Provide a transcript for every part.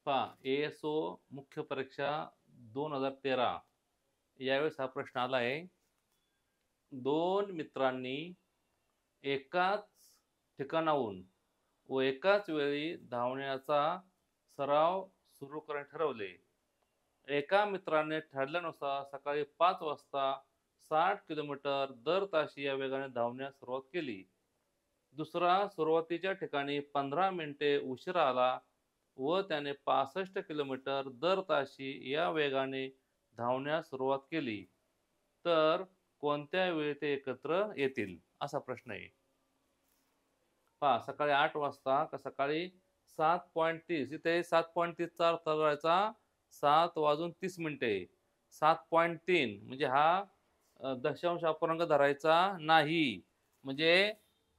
पहा ASO मुख्य परीक्षा 2013 यावेळेस हा प्रश्न आला आहे. दोन मित्रांनी एकाच ठिकाणाहून व एकाच वेळी धावण्याचा सराव सुरू करणे ठरवले. एका मित्राने ठरल्यानुसार सकाळी 5 वाजता 60 किलोमीटर दर ताशी या वेगाने धावण्यास सुरुवात केली. दुसरा सुरुवातीच्या ठिकाणी 15 मिनिटे उशिरा आला व त्याने 65 किलोमीटर दर ताशी या वेगाने धावण्यास सुरुवात केली. तर कोणत्या वेळी ते एकत्र येतील? असा प्रश्न आहे. पहा सकाळी 8 वाजता का सकाळी 7:30 इथे 7:30 चा अर्थ करायचा 7 वाजून 30 मिनिटे. 7.3 म्हणजे हा दशांश अपूर्णांक धरायचा नाही. म्हणजे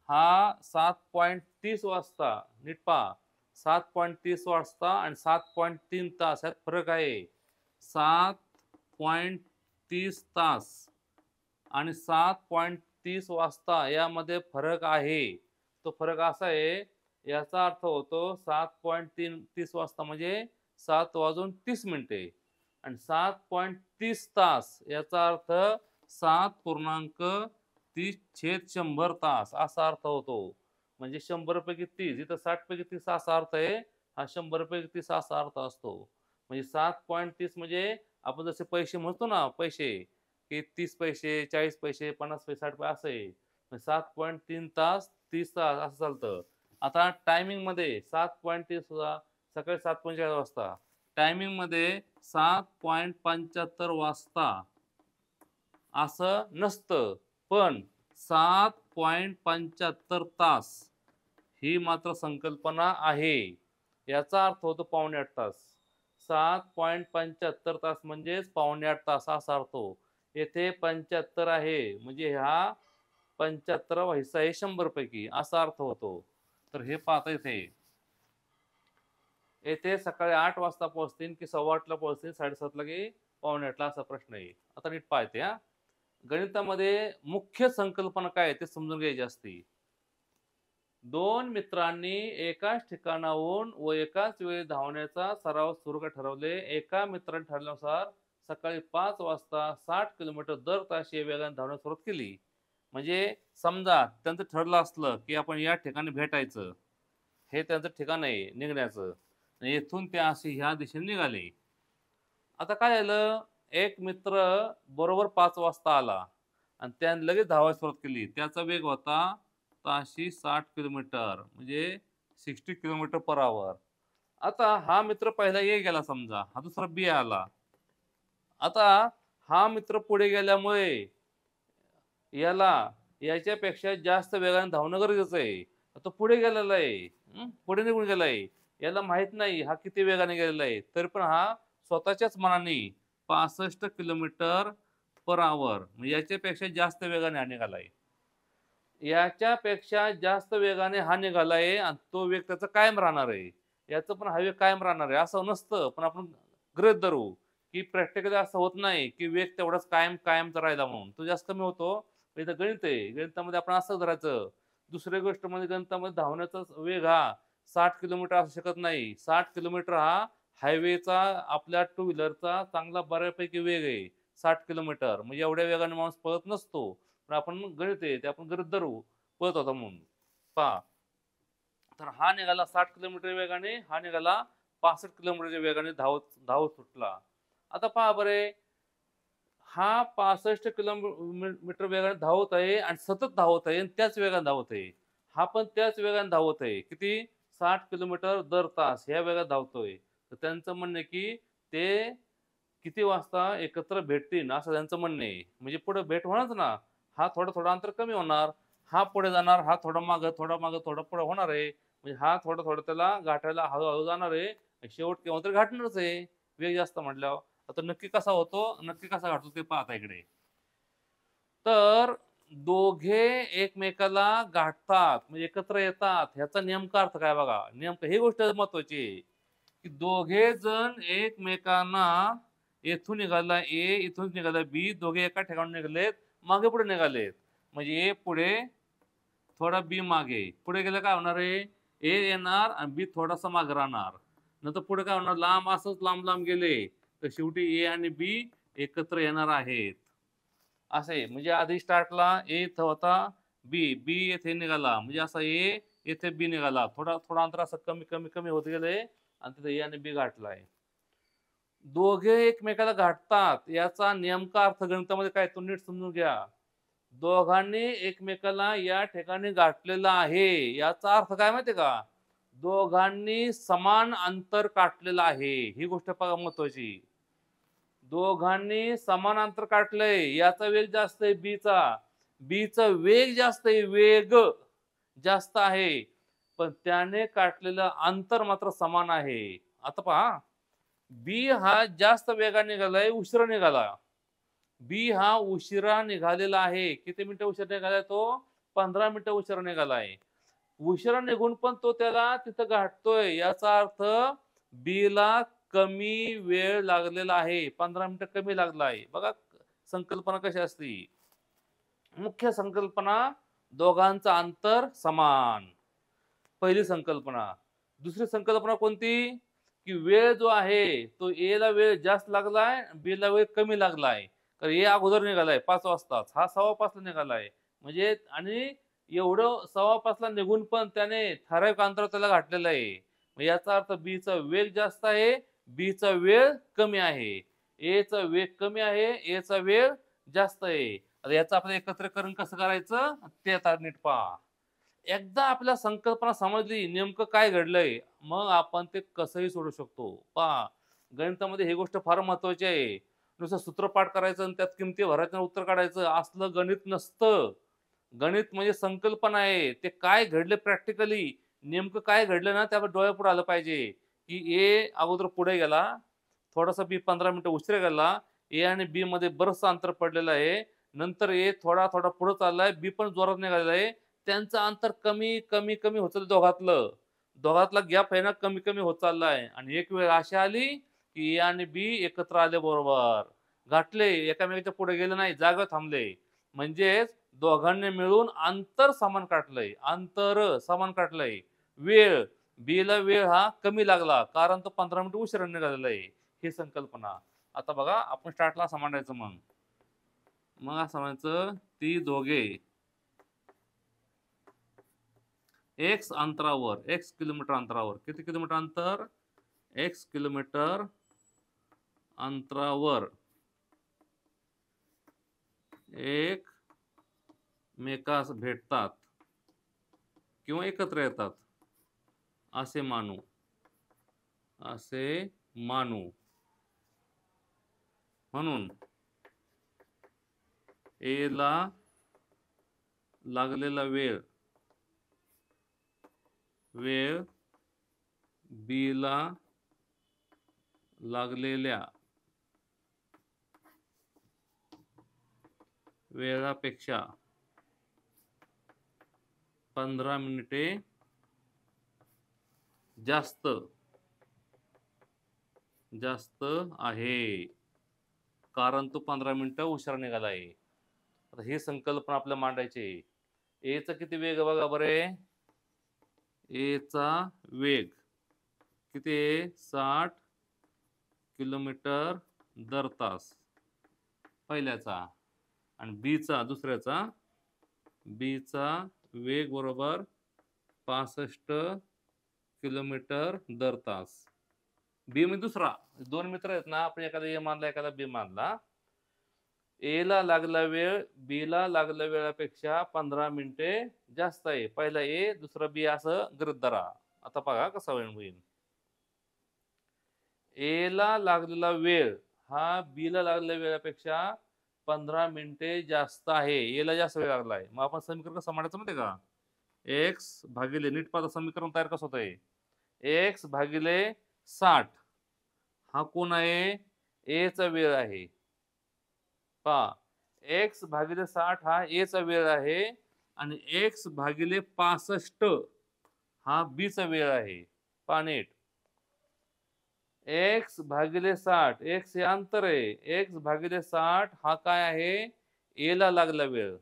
हा 7.30 वाजता नीट पहा 7.30 वाजता आणि 7.3 तास यात फरक आहे. 7.30 तास आणि 7.30 वाजता यामध्ये फरक आहे. तो फरक असा आहे, याचा अर्थ होतो 7.30 वाजता म्हणजे 7 वाजून 30 मिनिटे आणि 7.30 तास याचा अर्थ 7.30/100 तास असा अर्थ होतो. म्हणजे 100 पैकी 30 इथं 60 पैकी 30 असा अर्थ आहे. हा 100 पैकी 30 असा अर्थ असतो. म्हणजे 7.30 म्हणजे आपण जसे पैसे म्हणतो ना पैसे, की 30 पैसे, 40 पैसे, 50 पैसे, 60 पैसे असं आहे. 7.3 तास 30 तास असं चालतं. आता टायमिंगमध्ये 7.30 सकाळी 7:45 वाजता. टायमिंगमध्ये 7.75 वाजता असं नसतं. पण 7.75 तास ही मात्र संकल्पना आहे. याचा अर्थ होतो 7.25 तास. 7.75 तास म्हणजेच 7.25 तास असा अर्थ होतो. येथे 75 आहे म्हणजे हा 75वा हिस्सा आहे 100 पैकी असा अर्थ होतो. तर हे पाहता येथे सकाळी 8 वाजता पोहोचतील की 8:15ला पोहोचतील 7:30ला की 7:45ला असा प्रश्न आहे. आता नीट पाहते हा. गणितामध्ये मुख्य संकल्पना काय आहे ते समजून घ्यायची असते. दोन मित्रांनी एकाच ठिकाणाहून व एकाच वेळी धावण्याचा सराव सुरू का ठरवले. एका मित्राने ठरल्यानुसार सकाळी 5 वाजता 60 किलोमीटर दर ताशी वेगाने धावण्यास सुरुवात केली. म्हणजे समजा त्यांचं ठरलं असलं की आपण या ठिकाणी भेटायचं. हे त्यांचं ठिकाण आहे निघण्याचं. येथून ते असे ह्या दिशेने निघाले. आता काय झालं, एक मित्र बरोबर 5 वाजता आला आणि त्याने लगेच धावायला सुरुवात केली. त्याचा वेग होता ताशी 60 किलोमीटर म्हणजे 60 किलोमीटर पर आवर. आता हा मित्र पहिला ए गेला समजा, हा दुसरा बी आला. आता हा मित्र पुढे गेल्यामुळे याला याच्यापेक्षा जास्त वेगाने धावणं गरजेचं आहे. तो पुढे गेलेला आहे. पुढे निघून गेलाय. याला माहित नाही हा किती वेगाने गेलेला आहे. तरी पण हा स्वतःच्याच मनाने 65 किलोमीटर पर आवर म्हणजे याच्यापेक्षा जास्त वेगाने हा निघालाय. याच्यापेक्षा जास्त वेगाने हा निघालाय आणि तो वेग त्याचा कायम राहणार आहे. याचं पण हा वेग कायम राहणार आहे असं नसतं. पण आपण गृहीत धरू, की प्रॅक्टिकली असं होत नाही, की वेग तेवढाच कायमचा राहिला म्हणून. तो जास्त कमी होतो. इथं गणित आहे. गणितामध्ये आपण असं धरायचं. दुसरी गोष्ट म्हणजे गणितामध्ये धावण्याचा वेग हा 60 किलोमीटर असू शकत नाही. 60 किलोमीटर हा हायवेचा आपल्या टू व्हीलरचा चांगला बऱ्यापैकी वेग आहे. 60 किलोमीटर म्हणजे एवढ्या वेगाने माणूस पळत नसतो. पण आपण गणित आहे ते आपण गृहीत धरू पळत होता म्हणून. पहा तर हा निघाला 60 किलोमीटर वेगाने, हा निघाला 65 किलोमीटरच्या वेगाने धावत धावत सुटला. आता पहा बरे, हा 65 किलोमीटर वेगाने धावत आहे आणि सतत धावत आहे आणि त्याच वेगाने धावत आहे. हा पण त्याच वेगाने धावत आहे. किती? 60 किलोमीटर दर तास ह्या वेगात धावतोय. तर त्यांचं म्हणणं आहे की ते किती वाजता एकत्र भेटतील असं त्यांचं म्हणणं आहे. म्हणजे पुढे भेट होणारच ना. हा थोडं अंतर कमी होणार. हा पुढे जाणार, हा थोडा मागं, थोडा मागं, थोडा पुढे होणार आहे. म्हणजे हा थोडं त्याला गाठायला हळू जाणार आहे. शेवट केव्हा तरी गाठणारच आहे. वेग जास्त म्हटल्यावर. आता नक्की कसा होतो, नक्की कसा गाठतो ते पाहता इकडे. तर दोघे एकमेकाला गाठतात म्हणजे एकत्र येतात. ह्याचा नेमका अर्थ काय बघा. नेमकं ही गोष्ट महत्वाची आहे, की दोघे जण एकमेकांना येथून निघाला ए, इथून निघाला बी, दोघे एका ठिकाणी निघालेत, मागे पुढे निघालेत. म्हणजे ए पुढे, थोडा बी मागे. पुढे गेलं काय होणार आहे? ए येणार आणि बी थोडासा मागे राहणार. नंतर पुढे काय होणार, लांब असंच लांब लांब गेले तर शेवटी ए आणि बी एकत्र येणार आहेत. असे म्हणजे आधी स्टार्टला ए इथं होता, बी येथे निघाला, म्हणजे असा ए येथे बी निघाला, थोडा थोडा अंतर असं कमी कमी कमी होत गेले आणि तिथे ए आणि बी गाठलाय. दोघे एकमेकाला गाठतात याचा नेमका अर्थ गणितामध्ये काय तो नीट समजून घ्या. दोघांनी एकमेकाला या ठिकाणी गाठलेला आहे याचा अर्थ काय माहितीये का, दोघांनी समान अंतर काढलेलं आहे. ही गोष्ट बघा महत्वाची. दोघांनी समान अंतर काढलंय, याचा वेग जास्त आहे बीचा वेग जास्त आहे, वेग जास्त आहे, पण त्याने काढलेलं अंतर मात्र समान आहे. आता पहा, बी हा जास्त वेगाने निघालाय, उशिरा निघाला. बी हा उशिरा निघालेला आहे. किती मिनिटं उशिरा निघालाय तो, 15 मिनिटं उशिरा निघालाय. उशिरा निघून पण तो त्याला तिथं गाठतोय, याचा अर्थ बी ला कमी वेळ लागलेला आहे, 15 मिनिटं कमी लागला आहे. बघा संकल्पना कशी असते. मुख्य संकल्पना, दोघांचं अंतर समान, पहिली संकल्पना. दुसरी संकल्पना कोणती, की वेळ जो आहे तो ए ला वेळ जास्त लागलाय, बी ला वेळ कमी लागलाय. तर ए अगोदर निघालाय 5 वाजताच, हा 5:15 ला निघालाय, म्हणजे आणि एवढं 5:15 ला निघून पण त्याने ठराविक अंतर त्याला गाठलेलं आहे. याचा अर्थ बी चा वेग जास्त आहे, बी चा वेळ कमी आहे. ए चा वेग कमी आहे, ए चा वेळ जास्त आहे. आता याचं आपलं एकत्रीकरण कसं करायचं ते आता नीट पहा. एकदा आपल्या संकल्पना समजली नेमकं काय घडलंय, मग आपण ते कसंही सोडू शकतो. पहा, गणितामध्ये ही गोष्ट फार महत्वाची आहे. नुसतं सूत्रपाठ करायचं आणि त्यात किमती भरायचं उत्तर काढायचं असलं गणित नसतं. गणित म्हणजे संकल्पना आहे. ते काय घडले प्रॅक्टिकली, नेमकं काय घडलं ना त्या डोळ्यापुढे आलं पाहिजे, की ए अगोदर पुढे गेला, थोडासा बी 15 मिनिटं उशिरा गेला, ए आणि बी मध्ये बरंचसं अंतर पडलेलं आहे. नंतर ए थोडा थोडा पुढे चाललाय, बी पण जोरात निघालेला आहे. त्यांचं अंतर कमी कमी कमी होत चाललं, दोघातला गॅप आहे ना कमी कमी होत चाललाय. आणि एक वेळ अशी आली की ए आणि बी एकत्र आले, बरोबर गाठले, एकामेकाच्या पुढे गेले नाही, जागेवर थांबले. म्हणजेच दोघांनी मिळून अंतर समान काढलंय. वेळ, बी ला वेळ हा कमी लागला कारण तो 15 मिनिट उशिरा निघालेला आहे. ही संकल्पना. आता बघा आपण स्टार्टला असं मांडायचं, मग असं म्हणायचं, ती दोघे एक्स अंतरावर, एक्स किलोमीटर अंतरावर, किती किलोमीटर अंतर, एक्स किलोमीटर अंतरावर एक मेकास भेटतात किंवा एकत्र येतात असे मानू. म्हणून ए ला लागलेला वेळ बी ला लागलेल्या वेळापेक्षा 15 मिनिटे जास्त आहे, कारण तो 15 मिनिटं उशिरा निघाला आहे. आता ही संकल्पना आपल्याला मांडायची. ए चा किती वेग आहे बघा बरे, ए चा वेग किती आहे, 60 किलोमीटर दर तास पहिल्याचा, आणि दुसऱ्याचा वेग बरोबर 65 किलोमीटर दर तास. बी म्हणजे दुसरा, दोन मित्र आहेत ना, आपण एखादा ए मानला एखादा बी मानला. ए ला लागला वेळ बी ला लागल्या वेळापेक्षा 15 मिनिटे जास्त आहे. पहिला ए दुसरा बी असं गृहीत धरा. आता बघा कसा होईल. ए ला लागलेला वेळ हा बी ला लागलेल्या वेळापेक्षा 15 मिनिटे जास्त आहे. ए ला जास्त वेळ लागलाय, मग आपण समीकरण कसं मांडायचं माहिती का, एक्स भागिले, नीट पाहता समीकरण तयार कसं होत आहे, एक्स भागिले 60 हा कोण आहे, ए चा वेळ आहे. पहा, एक्स भागिले 60 हा ए चा वेळ आहे आणि एक्स भागिले 65 हा बी चा वेळ आहे. पहा नीट, एक्स भागिले 60, एक्स हे अंतर आहे, एक्स भागिले 60 हा काय आहे, ए ला लागला वेळ,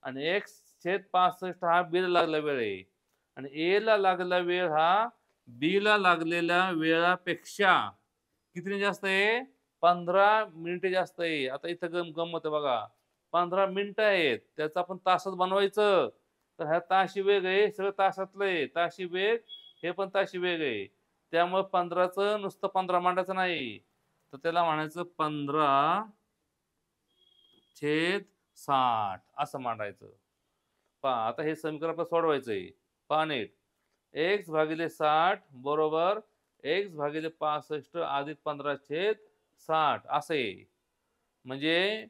आणि एक्स छेद 65 हा बी ला लागला वेळ आहे. आणि ए ला लागला वेळ हा बी ला लागलेल्या वेळापेक्षा किती जास्त आहे? 15 मिनिटे जास्त आहे. आता इथं गंमत आहे बघा. 15 मिनिटं आहेत. त्याचं आपण तासात बनवायचं. तर ह्या ताशी वेग आहे, सगळं तासातलं आहे. ताशी वेग, हे पण ताशी वेग आहे. त्यामुळे 15चं नुसतं 15 मांडायचं नाही. तर त्याला म्हणायचं 15/60 असं मांडायचं. पहा आता हे समीकरण आपल्याला सोडवायचंय. पहा नीट. x भागिले 60 बरोबर x भागिले 65 अधिक 15/60 असं आहे. म्हणजे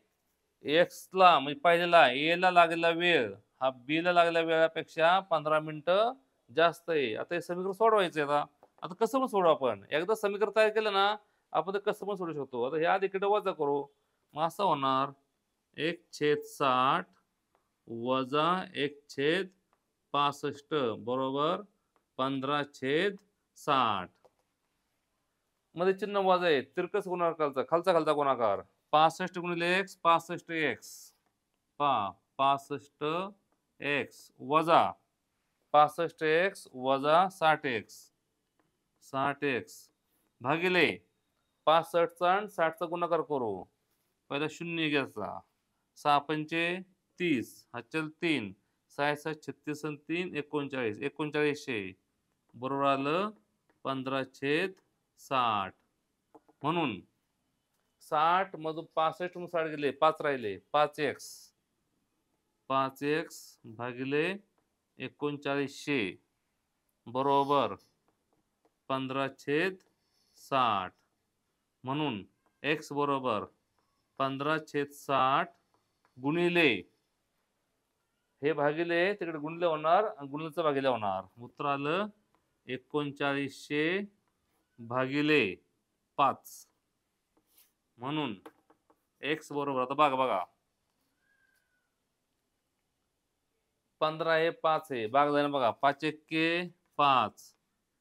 x ला म्हणजे पहिल्याला a ला लागलेला वेळ हा b ला लागलेल्या वेळापेक्षा 15 मिनिटं जास्त आहे. आता हे समीकरण सोडवायचंय आता. आता कसं पण सोडवू आपण. एकदा समीकरण तयार केलं ना, आपण ते कसं पण सोडवू शकतो. आता हे आधी इकडे वजा करू. मग असं होणार 1/60 वजा 1/65 बरोबर 15/60. मध्ये चिन्ह वजा आहे. तिरकस गुणाकारचा खालचा खालचा गुणाकार. 65 गुणिले x 65x. पहा 65x वजा 65x वजा 60x. 60x भागिले 65चा आणि 60चा गुणाकार करू. पहिला 0 घ्यायचा. 6 पंचे 30 हा चल 3 6 7 36 आणि 3 39 3900 बरोबर आलं 15/60. म्हणून 60 मधून 65 मधून 60 गेले 5 राहिले 5x भागिले 3900 बरोबर 15/60. म्हणून x बरोबर 15/60 गुणिले हे भागिले तिकडे गुणले होणार आणि गुणलेचं भागिले होणार. उत्तर आलं 3900 भागिले 5. म्हणून x बरोबर आता बघा 15 हे 5 आहे भाग जाईल बघा 5 एक्के 5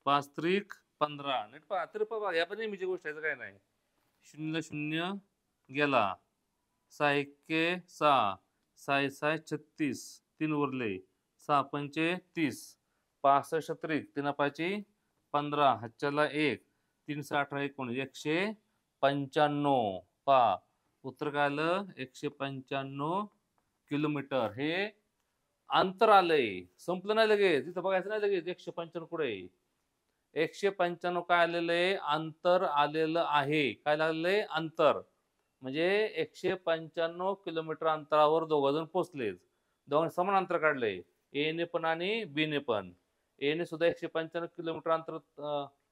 5 त्रिक 15 नीट पहा त्रिपा बघा या पण नेहमीची गोष्ट आहे काय नाही. 0 0 गेला 6 एक्के 6 6 6 36 3 उरले 6 पंचे 30 65 त्रिक 3 पाची 15 हातच्याला 1 3 18 19 195. पहा उत्तर काय आलं 195 किलोमीटर हे अंतर आलंय. संपलं नाही लगेच तिथं बघायचं नाही लगेच 195 कुठे 195 काय आलेलं आहे अंतर आलेलं आहे. काय लागलेलं आहे अंतर म्हणजे 195 किलोमीटर अंतरावर दोघं जण पोहोचले. दोघांनी समान अंतर काढलंय ए ने पण आणि बी ने पण. ए ने सुद्धा 195 किलोमीटर अंतर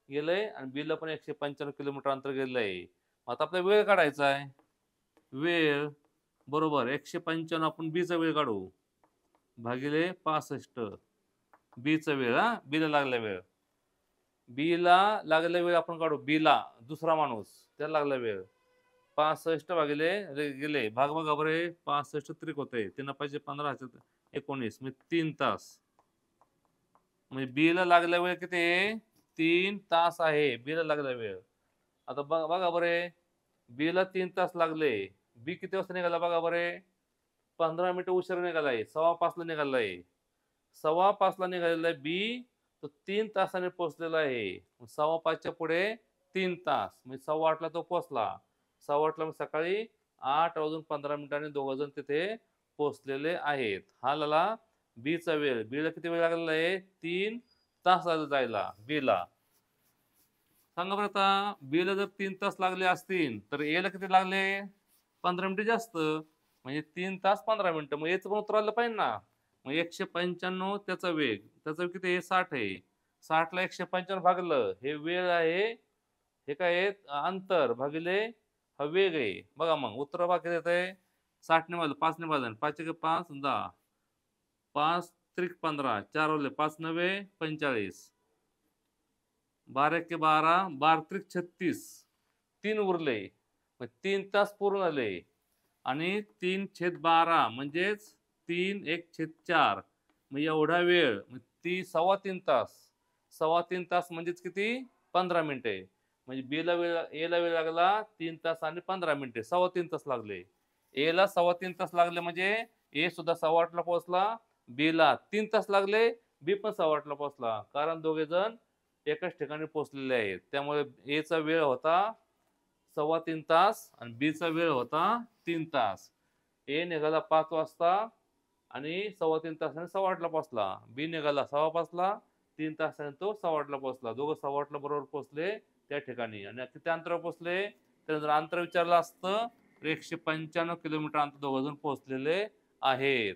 गेलंय आणि बी ला पण 195 किलोमीटर अंतर गेलंय. आता आपला वेळ काढायचा आहे. वेळ बरोबर 195 आपण बी चा वेळ काढू भागिले 65 बी चा वेळ हा बी ला लागला वेळ. बी ला लागलेला वेळ आपण काढू. बी ला दुसरा माणूस त्याला लागला वेळ 65 भागिले गेले भाग बघा बरे 65 त्रिक होते 3 पाहिजे 15 19 म्हणजे 3 तास. म्हणजे बी ला लागला वेळ किती 3 तास आहे बी ला लागला वेळ. आता बघा बरे बी ला 3 तास लागले. बी किती वाजता निघाला बघा बरे 15 मिनिटं उशीर निघालाय 5:15 ला निघालाय 5:15 ला निघालेला आहे बी तो 3 तासाने पोहोचलेला आहे. 5:15च्या पुढे 3 तास म्हणजे 8:15 ला तो पोहोचला. 8:15 ला सकाळी 8:15 दोघं जण तिथे पोहोचलेले आहेत. हा झाला बी चा वेळ. बी ला किती वेळ लागलेला आहे 3 तास जायला बी ला. सांगा बरं आता बी ला जर 3 तास लागले असतील तर ए ला किती लागले 15 मिनिटं जास्त म्हणजे 3 तास 15 मिनिटं. मग याचं पण उत्तर आलं पाहिजे ना. मग 195 त्याचा वेग किती आहे 60 आहे. 60 ला 195 भागलं हे वेळ आहे हे काय आहे अंतर भागिले हा वेग आहे. बघा मग उत्तर भाग किती येत आहे 60 ने भागलं 5 ने भागलं 5 1 5 10 5 त्रिक 15 4 उरले 5 9 45 12 1 12 12 त्रिक 36 3 उरले. मग 3 तास पूर्ण झाले आणि 3/12 म्हणजेच 3 1/4 मग एवढा वेळ ती 3.25 तास 3.25 तास म्हणजेच किती 15 मिनिटे. म्हणजे बी ला वेळ ए ला वेळ लागला 3 तास आणि 15 मिनिटे 3.25 तास लागले. ए ला 3.25 तास लागले म्हणजे ए सुद्धा 8:15 ला पोहोचला. बी ला 3 तास लागले बी पण 8:15 ला पोहोचला कारण दोघे जण एकाच ठिकाणी पोहोचलेले आहेत. त्यामुळे एचा वेळ होता 3.25 तास आणि बीचा वेळ होता 3 तास. ए निघाला 5 वाजता आणि 3.25 तासाने 8:15ला पोहोचला. बी निघाला 5:15ला, 3 तासाने तो 8:15ला पोहोचला. दोघं 8:15ला बरोबर पोहोचले त्या ठिकाणी. आणि किती अंतरावर पोहोचले? तर जर अंतर विचारलं असतं तर 195 किलोमीटर अंतर दोघं जण पोहोचलेले आहेत.